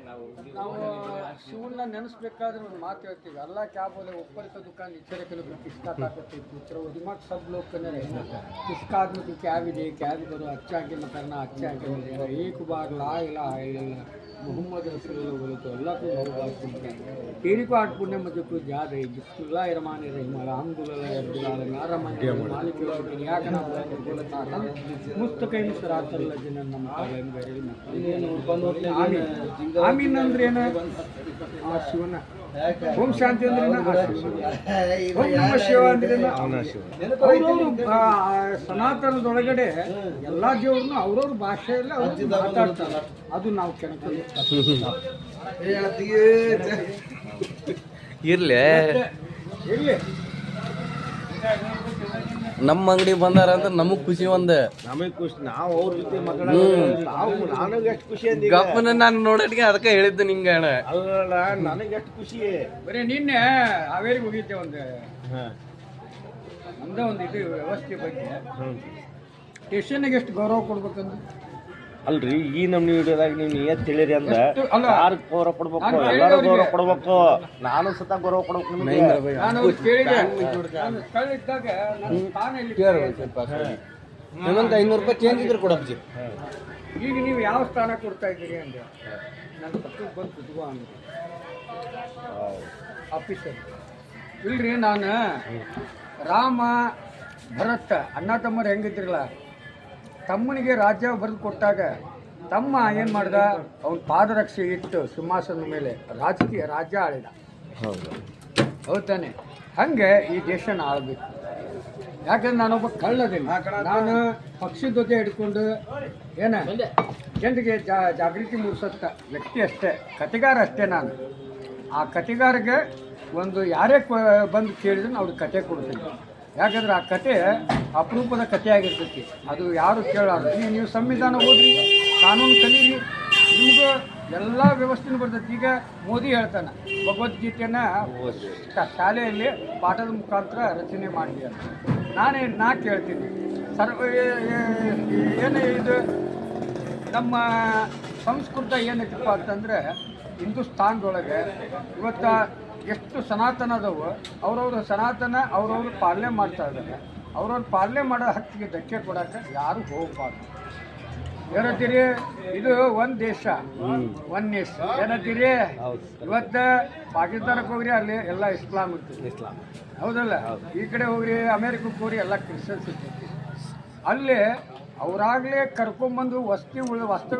ನಾವು ಶಿವನ್ನ ನೆನೆಸ್ಬೇಕಾದ್ರೆ ಒಂದು ಮಾತು ಹೇಳ್ತೀವಿ, ಅಲ್ಲ क्या बोले ऊपर का दुकान नीचे रखे लोग किसका ताकत है पूछ रहे हो दिमाग सब लोग करने रहे किसका आदमी को क्या भी दे क्या भी करो अच्छा के में करना अच्छा के में देना एक बार ला इलाहा इल्लल्लाह मोहम्मद रसूलुल्लाह बोले तो अल्लाह को बहुत बात सुनते हैं तेरी को आठ पुण्य मुझे कुछ याद है बिस्मिल्लाह रहमान रहीम अल्हम्दुलिल्लाह रब्बिल आलमीन अर्रहमान मालिक यौमिद्दीन इय्याक नअबुदु व इय्याक नस्तईन मुस्तक़ीम सिरातल लज़ीना अनअमता अलैहिम ಗೈರಿಲ್ ಮಗ್ದೂಬಿ ಆಮೀನ್ ಆಮೀನ್ ಅಂದ್ರೆ ಏನು? ಆ ಶಿವನ ಓಂ ಶಾಂತಿ ಅಂದ್ರೆ ಓಂ ನಮಃ ಶಿವ ಅಂದ್ರೆ ಸನಾತನದೊಳಗಡೆ ಎಲ್ಲಾ ದೇವ್ರನ್ನು ಅವ್ರವ್ರ ಭಾಷೆಯಲ್ಲಿ ಅವ್ರು ಮಾತಾಡ್ತಾರೆ, ಅದು ನಾವು ಕೆಣಕಲ್ಲಿ ಇರ್ಲಿ ಇರ್ಲಿ. ನಮ್ಮ ಅಂಗಡಿ ಬಂದಾರ ಅಂತ ನಮಗ್ ಖುಷಿ ಒಂದ್ ನಮಗ್ ಖುಷಿ, ನಾವು ಅವ್ರ ಜೊತೆ ನನಗೆ ಎಷ್ಟು ಖುಷಿ ಅಂತ ಗಪ್ಪನ ನಾನು ನೋಡೋಟಿಗೆ ಅದಕ್ಕೆ ಹೇಳಿದ್ದು ನಿಂಗ ಅಣ್ಣ. ಅಲ್ಲ ನನಗೆ ಎಷ್ಟು ಖುಷಿ. ಬರೀ ನಿನ್ನೆ ಹಾವೇರಿಗೆ ಹೋಗಿದ್ದೆ, ಒಂದೇ ಒಂದು ಇದು ವ್ಯವಸ್ಥೆ ಬಗ್ಗೆ ಸ್ಟೇಷನ್ಗೆ ಎಷ್ಟು ಗೌರವ ಕೊಡ್ಬೇಕಂದ್ರೆ ಅಲ್ರಿ ಈ ನಮ್ಮ ವಿಡಿಯೋದಾಗ ನೀವು ಏನ್ ತಿಳಿರಿ ಅಂದ ಅಲ್ಲ, ಯಾರು ಗೌರವ ಕೊಡ್ಬೇಕು, ಎಲ್ಲಾರು ಗೌರವ ಕೊಡ್ಬೇಕು, ನಾನು ಸತ ಗೌರವ ಕೊಡ್ಬೇಕು ನಿಮಗೆ. ನಾನು ಕೇಳಿದೆ, ನಾನು ಕಳ್ಳಿದ್ದಾಗ ನನ್ನ ಸ್ಥಾನ ಇಲ್ಲಿ ಇನ್ನೊಂದು 500 ರೂಪಾಯಿ ಚೇಂಜ್ ಇದ್ರೆ ಕೊಡಪ್ಪ. ಈಗ ನೀವು ಯಾವ ಸ್ಥಾನ ಕೊಡ್ತಾ ಇದ್ದೀರಿ ಅಂದ್ರೆ ನನ್ನ ಪಕ್ಕಕ್ಕೆ ಬಂದು ಕುತ್ಕೋ ಅಂದ್ರು ಆಫೀಸರ್. ಇಲ್ರಿ ನಾನು ರಾಮ ಭರತ್ ಅಣ್ಣ ತಮ್ಮರು ಹೆಂಗಿದ್ರಲ್ಲ, ತಮ್ಮನಿಗೆ ರಾಜ್ಯ ಬರೆದು ಕೊಟ್ಟಾಗ ತಮ್ಮ ಏನು ಮಾಡ್ದ, ಅವನ ಪಾದರಕ್ಷೆ ಇಟ್ಟು ಸಿಂಹಾಸನದ ಮೇಲೆ ರಾಜ್ಯ ಆಳಿದ. ಹೌದು ತಾನೆ? ಹಂಗೆ ಈ ದೇಶನ ಆಳ್ಬೇಕು. ಯಾಕಂದ್ರೆ ನಾನೊಬ್ಬ ಕಳ್ಳದೇನೆ, ನಾನು ಪಕ್ಷಿ ಜೊತೆ ಹಿಡ್ಕೊಂಡು ಜನರಿಗೆ ಜಾಗೃತಿ ಮೂಡಿಸೋಂಥ ವ್ಯಕ್ತಿ ಅಷ್ಟೇ, ಕತೆಗಾರ ಅಷ್ಟೇ ನಾನು. ಆ ಕತೆಗಾರಿಗೆ ಒಂದು ಯಾರೇ ಬಂದು ಕೇಳಿದ್ರೆ ಅವ್ರಿಗೆ ಕತೆ ಕೊಡ್ತೀನಿ. ಯಾಕಂದ್ರೆ ಆ ಕತೆ ಅಪರೂಪದ ಕತೆ ಆಗಿರ್ತೈತಿ, ಅದು ಯಾರು ಕೇಳೋದು. ಈಗ ನೀವು ಸಂವಿಧಾನ ಓದ್ರಿ, ಕಾನೂನು ಕಲೀರಿ, ನಿಮಗೂ ಎಲ್ಲ ವ್ಯವಸ್ಥೆನೂ ಬರ್ತೈತಿ. ಈಗ ಮೋದಿ ಹೇಳ್ತಾನೆ ಭಗವದ್ಗೀತೆನ ಶಾಲೆಯಲ್ಲಿ ಪಾಠದ ಮುಖಾಂತರ ರಚನೆ ಮಾಡಿ ಅಂತ. ನಾ ಕೇಳ್ತೀನಿ ಏನು ಇದು ನಮ್ಮ ಸಂಸ್ಕೃತ ಏನೈತಪ್ಪ ಅಂತಂದರೆ, ಹಿಂದೂಸ್ತಾನದೊಳಗೆ ಇವತ್ತು ಎಷ್ಟು ಸನಾತನದವು ಅವ್ರವ್ರ ಸನಾತನ ಅವ್ರವ್ರು ಪಾಲನೆ ಮಾಡ್ತಾ ಇದ್ದಾರೆ. ಅವ್ರವ್ರು ಪಾಲನೆ ಮಾಡೋ ಹಕ್ಕಿಗೆ ಧಕ್ಕೆ ಕೊಡೋಕೆ ಯಾರು ಹೋಗಬಾರ್ದು. ಏನಂತೀರಿ? ಇದು ಒಂದು ದೇಶ ಒಂದು ನೇಷನ್ ಏನಂತೀರಿ? ಇವತ್ತು ಪಾಕಿಸ್ತಾನಕ್ಕೆ ಹೋಗ್ರಿ, ಅಲ್ಲಿ ಎಲ್ಲ ಇಸ್ಲಾಂ ಇರ್ತದೆ, ಹೌದಲ್ಲ? ಈ ಕಡೆ ಹೋಗ್ರಿ ಅಮೇರಿಕಕ್ಕೆ ಹೋಗ್ರಿ, ಎಲ್ಲ ಕ್ರಿಶ್ಚಿಯನ್ಸ್ ಇರ್ತೈತಿ. ಅಲ್ಲಿ ಅವರಾಗಲೇ ಕರ್ಕೊಂಬಂದು ವಸ್ತು